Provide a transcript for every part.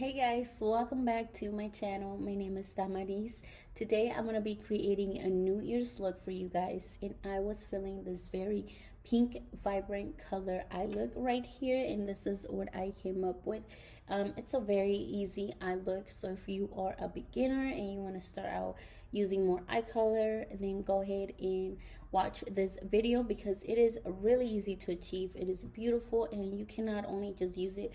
Hey guys, welcome back to my channel. My name is Damaris. Today I'm going to be creating a New Year's look for you guys, and I was feeling this very pink vibrant color eye look right here, and this is what I came up with. It's a very easy eye look, so if you are a beginner and you want to start out using more eye color, then go ahead and watch this video because it is really easy to achieve. It is beautiful, and you can not only just use it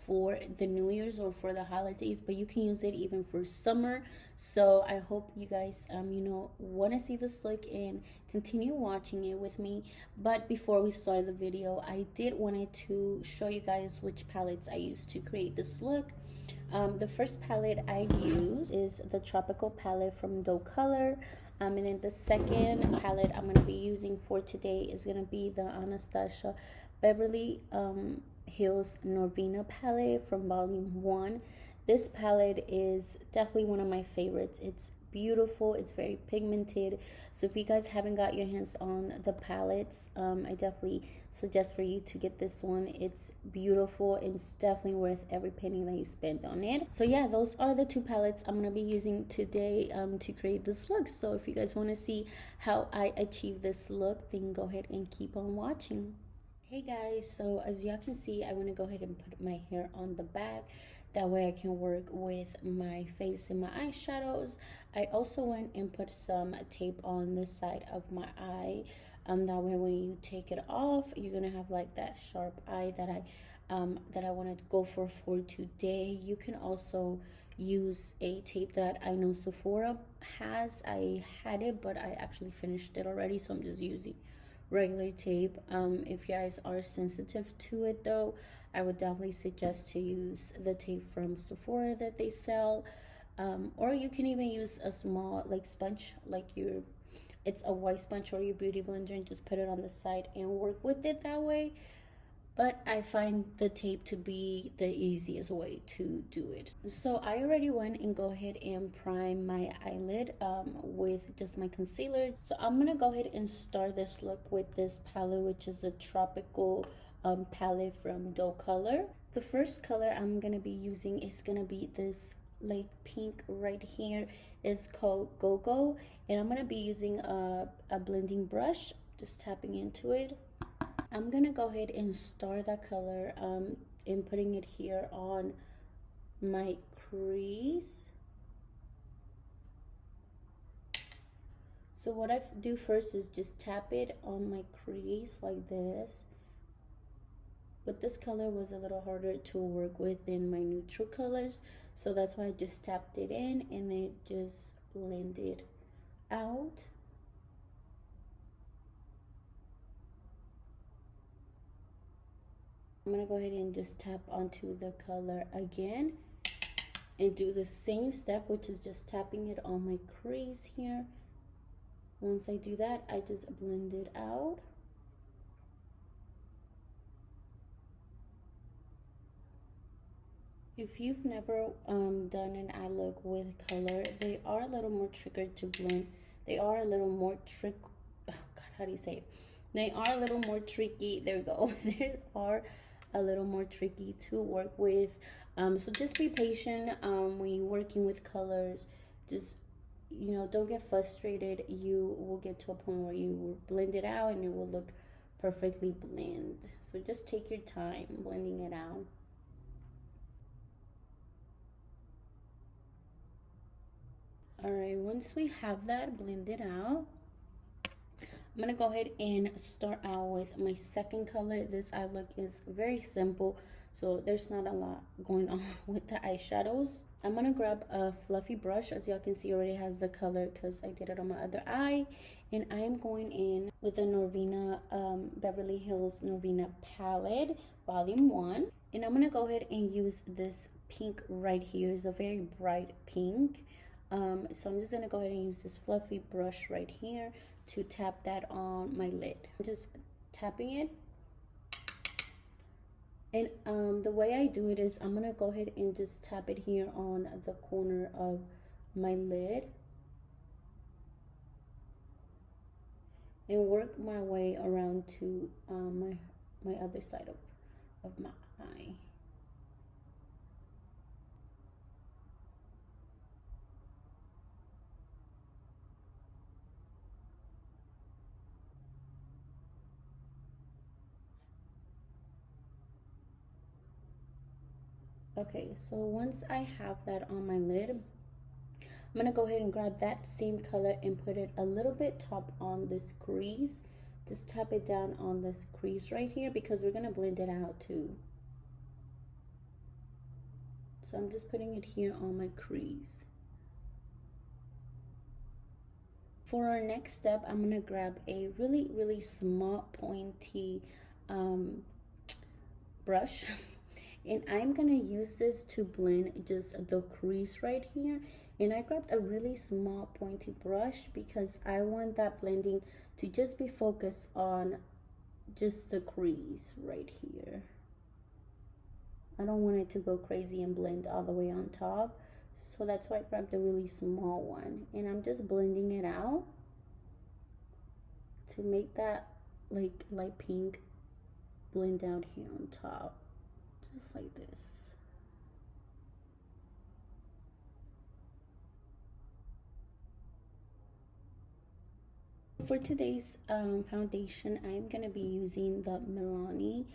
for the New Year's or for the holidays, but you can use it even for summer. So I hope you guys want to see this look and continue watching it with me. But before we start the video, I did wanted to show you guys which palettes I used to create this look. The first palette I use is the Tropical palette from Doe Color. And then the second palette I'm going to be using for today is going to be the Anastasia Beverly Hills Norvina palette from volume 1. This palette is definitely one of my favorites. It's beautiful, it's very pigmented, so if you guys haven't got your hands on the palettes, I definitely suggest for you to get this one. It's beautiful and it's definitely worth every penny that you spend on it. So yeah, those are the two palettes I'm going to be using today to create this look. So if you guys want to see how I achieve this look, then go ahead and keep on watching. Hey guys, so as y'all can see, I want to go ahead and put my hair on the back. That way I can work with my face and my eyeshadows. I also went and put some tape on the side of my eye. That way when you take it off, you're gonna have like that sharp eye that I want to go for today. You can also use a tape that I know Sephora has. I had it, but I actually finished it already, so I'm just using regular tape. If you guys are sensitive to it though, I would definitely suggest to use the tape from Sephora that they sell, or you can even use a small like sponge, like it's a white sponge or your beauty blender, and just put it on the side and work with it that way. But I find the tape to be the easiest way to do it. So I already went and go ahead and prime my eyelid with just my concealer. So I'm gonna go ahead and start this look with this palette, which is the Tropical palette from Doe Color. The first color I'm gonna be using is gonna be this like pink right here. Is called Go Go, and I'm gonna be using a blending brush, just tapping into it. I'm gonna go ahead and start that color and putting it here on my crease. So what I do first is just tap it on my crease like this. But this color was a little harder to work with than my neutral colors, so that's why I just tapped it in and then just blended out. I'm gonna go ahead and just tap onto the color again and do the same step, which is just tapping it on my crease here. Once I do that, I just blend it out. If you've never done an eye look with color, they are a little more trickier to blend. They are a little more oh God, how do you say it? They are a little more tricky. There we go. They are a little more tricky to work with. So just be patient when you're working with colors. Just, don't get frustrated. You will get to a point where you will blend it out and it will look perfectly blend. So just take your time blending it out. All right, once we have that blended out, I'm gonna go ahead and start out with my second color. This eye look is very simple, so there's not a lot going on with the eyeshadows. I'm gonna grab a fluffy brush. As y'all can see, already has the color because I did it on my other eye, and I am going in with the Norvina Beverly Hills Norvina palette volume 1, and I'm gonna go ahead and use this pink right here. It's a very bright pink. So I'm just gonna go ahead and use this fluffy brush right here to tap that on my lid. I'm just tapping it, and the way I do it is I'm gonna go ahead and just tap it here on the corner of my lid and work my way around to my other side of my eye. Okay, so once I have that on my lid, I'm gonna go ahead and grab that same color and put it a little bit top on this crease. Just tap it down on this crease right here because we're gonna blend it out too. So I'm just putting it here on my crease. For our next step, I'm gonna grab a really small pointy brush and I'm gonna use this to blend just the crease right here. And I grabbed a really small pointy brush because I want that blending to just be focused on just the crease right here. I don't want it to go crazy and blend all the way on top, so that's why I grabbed a really small one, and I'm just blending it out to make that like light pink blend out here on top, just like this. For today's foundation, I'm gonna be using the Milani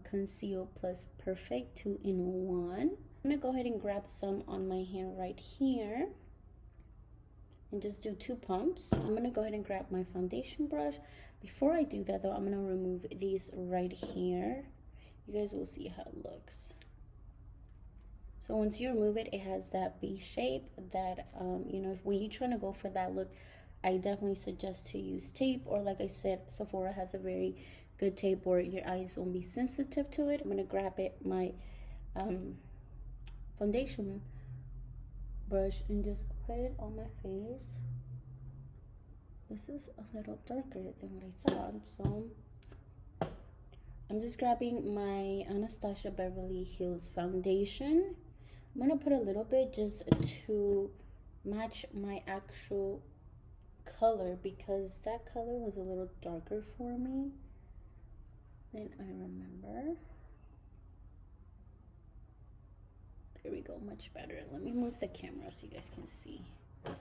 Conceal Plus Perfect 2-in-1. I'm gonna go ahead and grab some on my hand right here and just do 2 pumps. I'm gonna go ahead and grab my foundation brush. Before I do that though, I'm gonna remove these right here. You guys will see how it looks. So once you remove it, it has that V shape that, you know, when you're trying to go for that look, I definitely suggest to use tape, or like I said, Sephora has a very good tape where your eyes won't be sensitive to it. I'm gonna grab my foundation brush and just put it on my face. This is a little darker than what I thought, so I'm just grabbing my Anastasia Beverly Hills foundation. I'm gonna put a little bit just to match my actual color because that color was a little darker for me than I remember. There we go, much better. Let me move the camera so you guys can see. So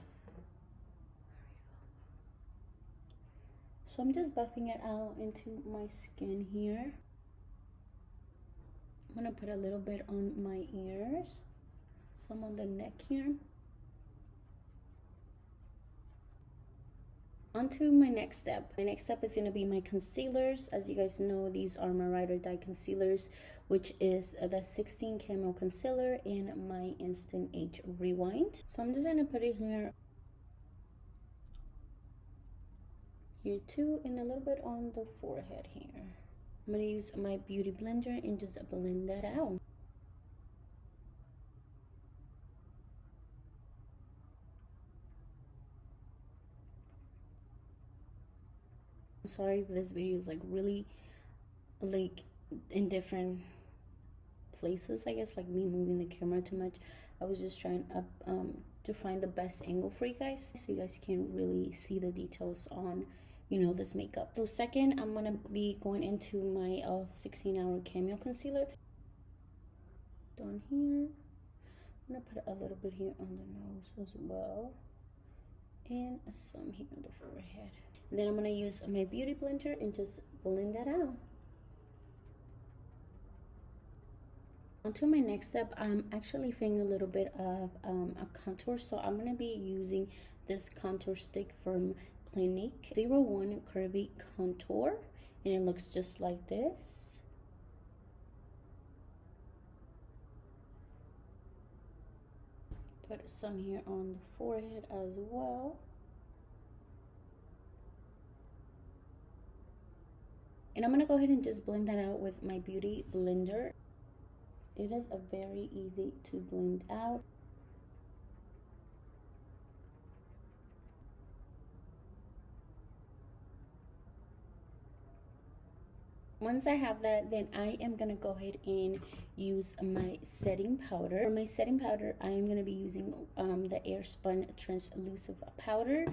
I'm just buffing it out into my skin here. I'm gonna put a little bit on my ears, some on the neck here. On to my next step. My next step is going to be my concealers. As you guys know, these are my Ride or Die concealers, which is the 16 Camo Concealer in my Instant Age Rewind. So I'm just going to put it here too, and a little bit on the forehead here. I'm going to use my Beauty Blender and just blend that out. I'm sorry if this video is like really like in different places, I guess, like me moving the camera too much. I was just trying to find the best angle for you guys so you guys can really see the details on, you know, this makeup. So second, I'm gonna be going into my 16-hour Camo Concealer down here. I'm gonna put a little bit here on the nose as well, and some here on the forehead. And then I'm gonna use my Beauty Blender and just blend that out. Onto my next step, I'm actually feeling a little bit of a contour, so I'm gonna be using this contour stick from Clinique 01 Curvy Contour, and it looks just like this. Put some here on the forehead as well. And I'm gonna go ahead and just blend that out with my Beauty Blender. It is a very easy to blend out. Once I have that, then I am gonna go ahead and use my setting powder. For my setting powder, I am gonna be using the Airspun translucent powder,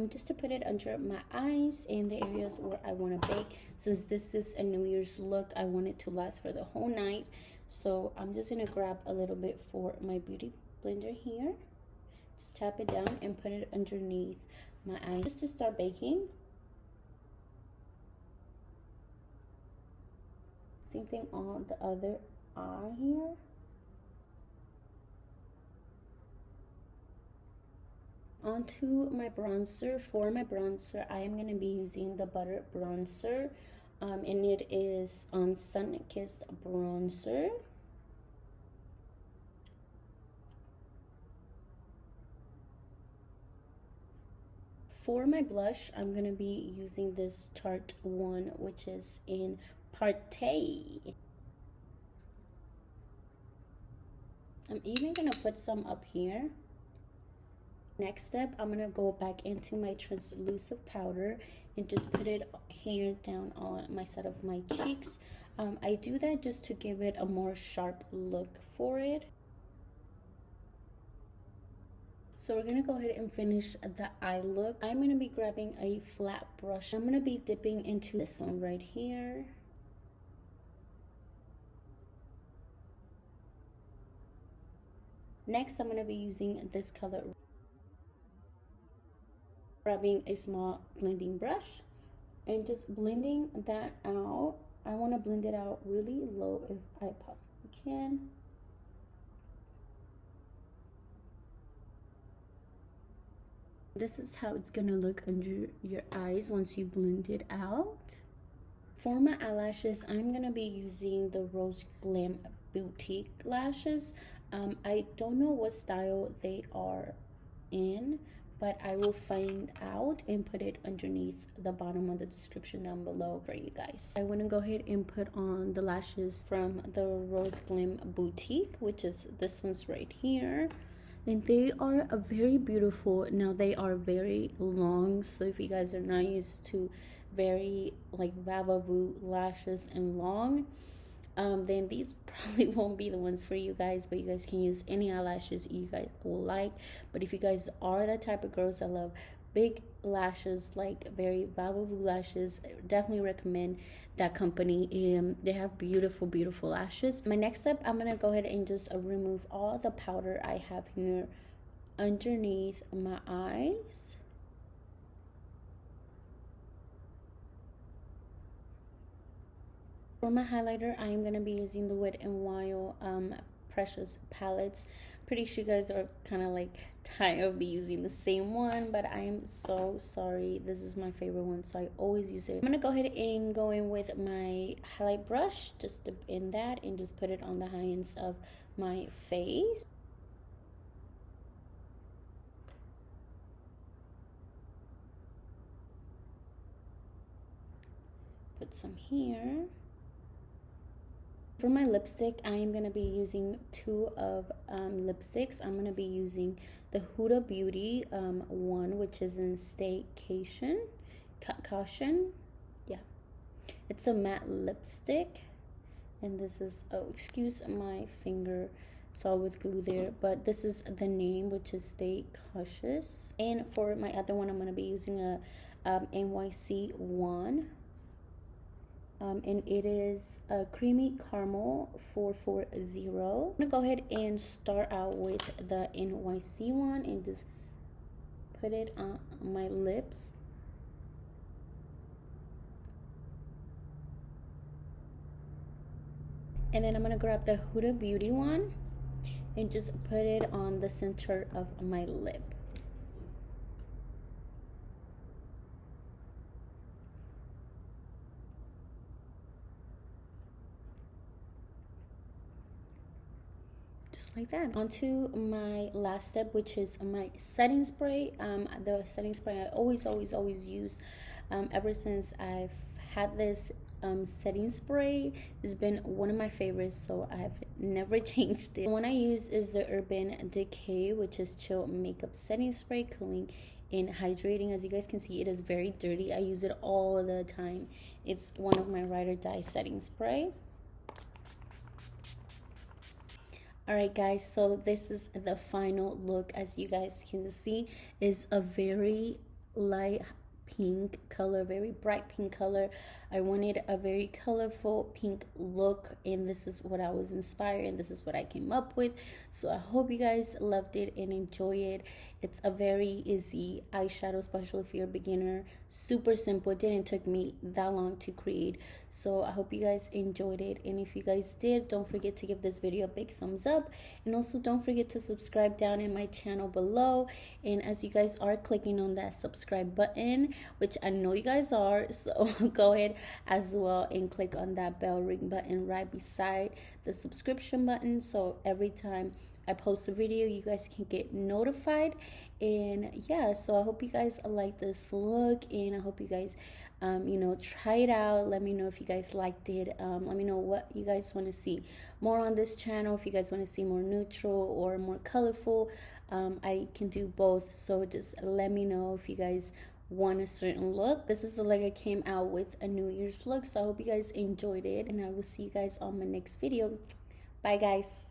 just to put it under my eyes and the areas where I want to bake. Since this is a New Year's look, I want it to last for the whole night. So I'm just gonna grab a little bit for my Beauty Blender here. Just tap it down and put it underneath my eyes just to start baking. Same thing on the other eye here. onto my bronzer. For my bronzer, I am going to be using the Butter Bronzer. And it is Sun Kissed Bronzer. For my blush, I'm going to be using this Tarte one, which is in Paaarty. I'm even going to put some up here. Next step, I'm going to go back into my translucent powder and just put it here down on my side of my cheeks. I do that just to give it a more sharp look for it. So we're going to go ahead and finish the eye look. I'm going to be grabbing a flat brush. I'm going to be dipping into this one right here. Next, I'm going to be using this color. Grabbing a small blending brush and just blending that out. I want to blend it out really low if I possibly can. This is how it's gonna look under your eyes once you blend it out. For my eyelashes, I'm gonna be using the Rose Glam Boutique lashes. I don't know what style they are in, but I will find out and put it underneath the bottom of the description down below for you guys. I want to go ahead and put on the lashes from the Rose Glam Boutique, which is this one's right here. And they are very beautiful. Now they are very long, so if you guys are not used to very like vavavoot lashes and long, then these probably won't be the ones for you guys, but you guys can use any eyelashes you guys will like. But if you guys are the type of girls that love big lashes, like very vavavoot lashes, I definitely recommend that company. They have beautiful lashes. My next step, I'm gonna go ahead and just remove all the powder I have here underneath my eyes. For my highlighter, I am going to be using the Wet n Wild Precious palettes. Pretty sure you guys are kind of like tired of me using the same one, but I am so sorry. This is my favorite one, so I always use it. I'm going to go ahead and go in with my highlight brush, just dip in that and just put it on the high ends of my face. Put some here. For my lipstick, I am going to be using two of lipsticks. I'm going to be using the Huda Beauty one, which is in Staycation. Caution. Yeah. It's a matte lipstick. And this is, oh, excuse my finger. It's all with glue there. But this is the name, which is Stay Cautious. And for my other one, I'm going to be using a NYC one. And it is a Creamy Caramel 440. I'm gonna go ahead and start out with the NYC one and just put it on my lips. And then I'm gonna grab the Huda Beauty one and just put it on the center of my lip. Like that. Onto my last step, which is my setting spray. The setting spray I always use ever since I've had this setting spray. It's been one of my favorites, so I've never changed it. The one I use is the Urban Decay, which is Chill Makeup Setting Spray, cooling and hydrating. As you guys can see, it is very dirty. I use it all the time. It's one of my ride or die setting spray. Alright guys, so this is the final look. As you guys can see, is a very light pink color, very bright pink color. I wanted a very colorful pink look, and this is what I was inspired, and this is what I came up with. So I hope you guys loved it and enjoy it. It's a very easy eyeshadow, especially if you're a beginner. Super simple. It didn't take me that long to create. So I hope you guys enjoyed it, and if you guys did, don't forget to give this video a big thumbs up, and also don't forget to subscribe down in my channel below. And as you guys are clicking on that subscribe button, which I know you guys are, so go ahead as well and click on that bell ring button right beside the subscription button, so every time I post a video, you guys can get notified. And yeah, so I hope you guys like this look, and I hope you guys try it out. Let me know if you guys liked it. Let me know what you guys want to see more on this channel. If you guys want to see more neutral or more colorful, I can do both, so just let me know if you guys want a certain look. This is the look I came out with, a New Year's look. So I hope you guys enjoyed it, and I will see you guys on my next video. Bye guys.